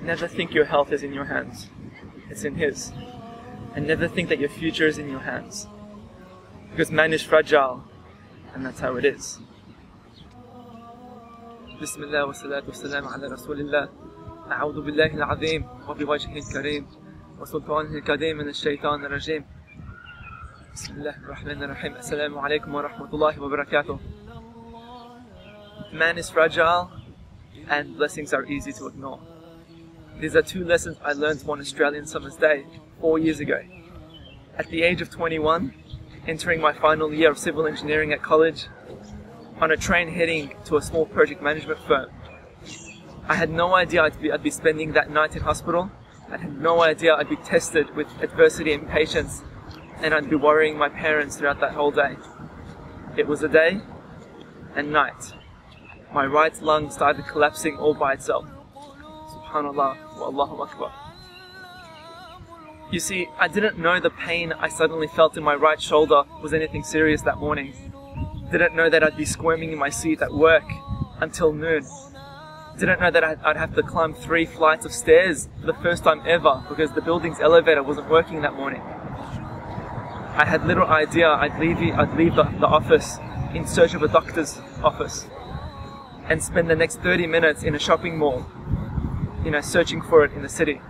never think your health is in your hands. It's in His. And never think that your future is in your hands. Because man is fragile, and that's how it is. Bismillah wa salatu wa salam ala Rasulillah. A'udhu billahi al-azim wa biwajhihi al-kareem wa sultanihi al-qadeem min ash-shaytan al-rajim. Bismillah ar-Rahman ar-Rahim. Assalamu alaikum wa rahmatullahi wa barakatuh. Man is fragile, and blessings are easy to ignore. These are two lessons I learned one Australian summer's day 4 years ago. At the age of 21, entering my final year of civil engineering at college, on a train heading to a small project management firm. I had no idea I'd be spending that night in hospital. I had no idea I'd be tested with adversity and patience, and I'd be worrying my parents throughout that whole day. It was a day and night. My right lung started collapsing all by itself. Subhanallah wa Allahu Akbar. You see, I didn't know the pain I suddenly felt in my right shoulder was anything serious that morning. Didn't know that I'd be squirming in my seat at work until noon. Didn't know that I'd have to climb 3 flights of stairs for the first time ever because the building's elevator wasn't working that morning. I had little idea I'd leave the office in search of a doctor's office and spend the next 30 minutes in a shopping mall, searching for it in the city.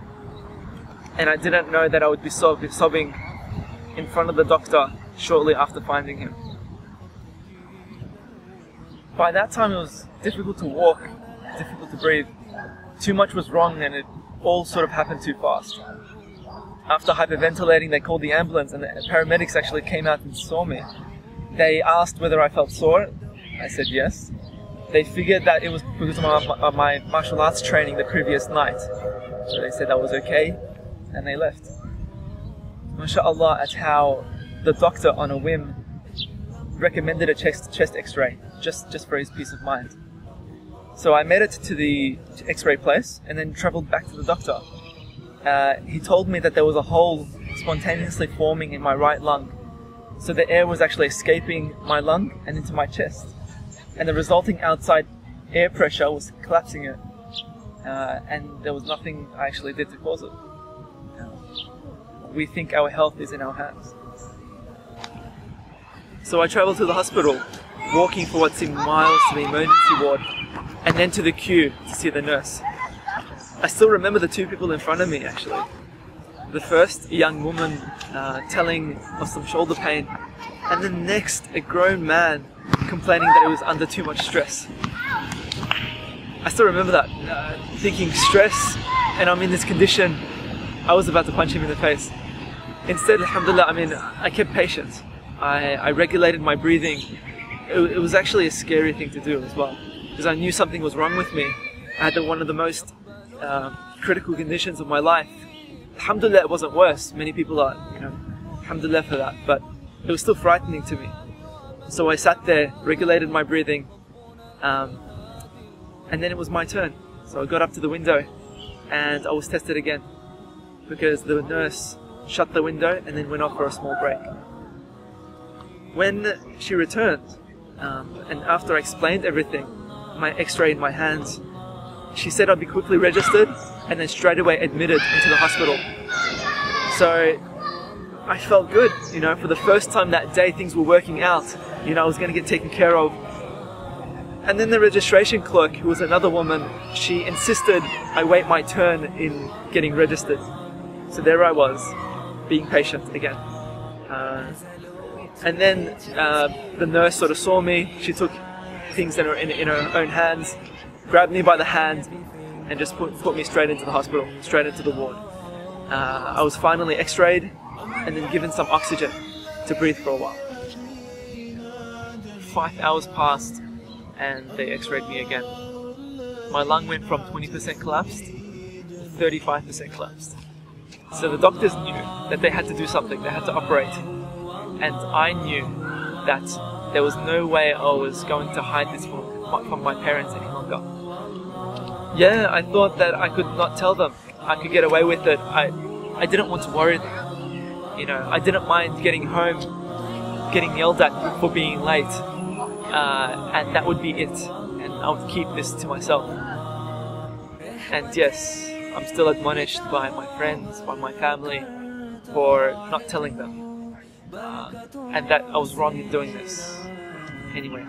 And I didn't know that I would be sobbing in front of the doctor shortly after finding him. By that time it was difficult to walk, difficult to breathe. Too much was wrong and it all sort of happened too fast. After hyperventilating, they called the ambulance and the paramedics actually came out and saw me. They asked whether I felt sore. I said yes. They figured that it was because of my martial arts training the previous night. So they said that was okay, and they left. MashaAllah at how the doctor on a whim recommended a chest x-ray, just for his peace of mind. So I made it to the x-ray place and then travelled back to the doctor. He told me that there was a hole spontaneously forming in my right lung. So the air was actually escaping my lung and into my chest. And the resulting outside air pressure was collapsing it. And there was nothing I actually did to cause it. We think our health is in our hands. So I travelled to the hospital, walking for what seemed miles to the emergency ward, and then to the queue to see the nurse. I still remember the 2 people in front of me actually. The first, a young woman telling of some shoulder pain, and the next, a grown man complaining that he was under too much stress. I still remember that, thinking stress, and I'm in this condition, I was about to punch him in the face. Instead, alhamdulillah, I kept patient. I regulated my breathing. It was actually a scary thing to do as well, because I knew something was wrong with me. I had one of the most critical conditions of my life. Alhamdulillah, it wasn't worse. Many people are, alhamdulillah for that, but it was still frightening to me. So I sat there, regulated my breathing, and then it was my turn. So I got up to the window and I was tested again, because the nurse shut the window and then went off for a small break. When she returned, and after I explained everything, my x-ray in my hands, she said I'd be quickly registered and then straight away admitted into the hospital. So I felt good, for the first time that day things were working out. I was going to get taken care of. And then the registration clerk, who was another woman, she insisted I wait my turn in getting registered. So there I was, being patient again. And then the nurse sort of saw me. She took things in her own hands, grabbed me by the hand, and just put me straight into the hospital, straight into the ward. I was finally x-rayed and then given some oxygen to breathe for a while. 5 hours passed and they x-rayed me again. My lung went from 20% collapsed to 35% collapsed. So the doctors knew that they had to do something, they had to operate. And I knew that there was no way I was going to hide this from my parents any longer. Yeah, I thought that I could not tell them. I could get away with it. I didn't want to worry them. I didn't mind getting home, getting yelled at for being late. And that would be it. And I would keep this to myself. And yes, I'm still admonished by my friends, by my family, for not telling them. And that I was wrong in doing this. Anyway,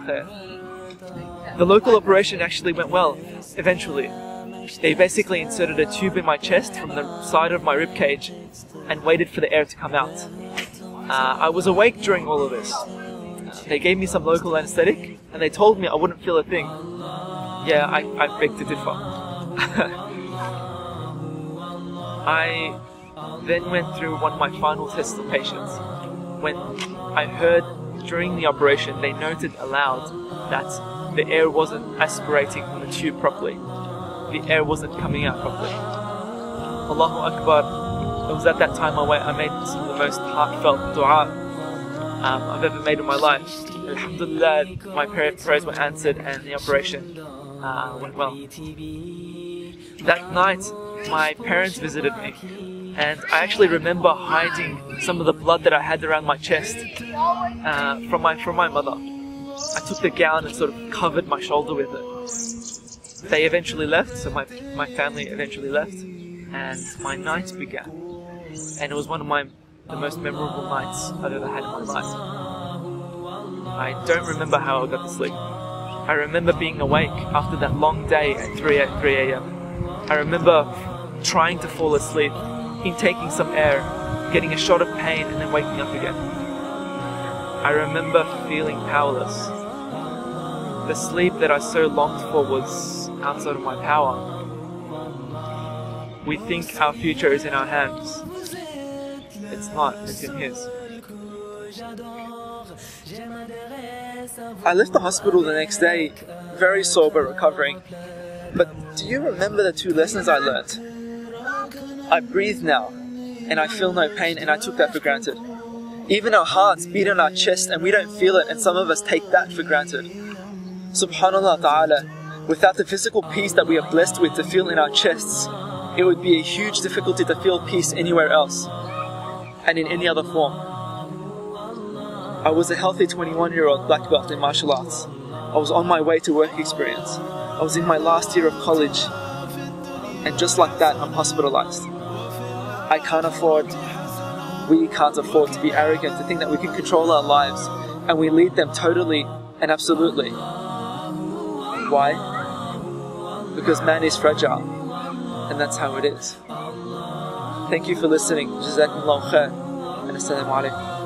the local operation actually went well, eventually. They basically inserted a tube in my chest from the side of my ribcage and waited for the air to come out. I was awake during all of this. They gave me some local anesthetic and they told me I wouldn't feel a thing. Yeah, I beg to differ. I then went through one of my final tests of patience when I heard during the operation they noted aloud that the air wasn't aspirating from the tube properly. The air wasn't coming out properly. Allahu Akbar. It was at that time I made some of the most heartfelt dua I've ever made in my life. Alhamdulillah, my prayers were answered and the operation went well. That night, my parents visited me, and I actually remember hiding some of the blood that I had around my chest from my mother. I took the gown and sort of covered my shoulder with it. They eventually left, so my family eventually left, and my night began. And it was one of the most memorable nights I've ever had in my life. I don't remember how I got to sleep. I remember being awake after that long day at 3 a.m. I remember trying to fall asleep, intaking some air, getting a shot of pain and then waking up again. I remember feeling powerless. The sleep that I so longed for was outside of my power. We think our future is in our hands. It's not, it's in His. I left the hospital the next day, very sober, recovering. But do you remember the 2 lessons I learnt? I breathe now, and I feel no pain, and I took that for granted. Even our hearts beat on our chest and we don't feel it, and some of us take that for granted. Subhanallah ta'ala, without the physical peace that we are blessed with to feel in our chests, it would be a huge difficulty to feel peace anywhere else, and in any other form. I was a healthy 21-year-old black belt in martial arts. I was on my way to work experience. I was in my last year of college, and just like that, I'm hospitalized. We can't afford to be arrogant, to think that we can control our lives, and we lead them totally and absolutely. Why? Because man is fragile, and that's how it is. Thank you for listening. Jazakumullahu khair, and assalamu alaikum.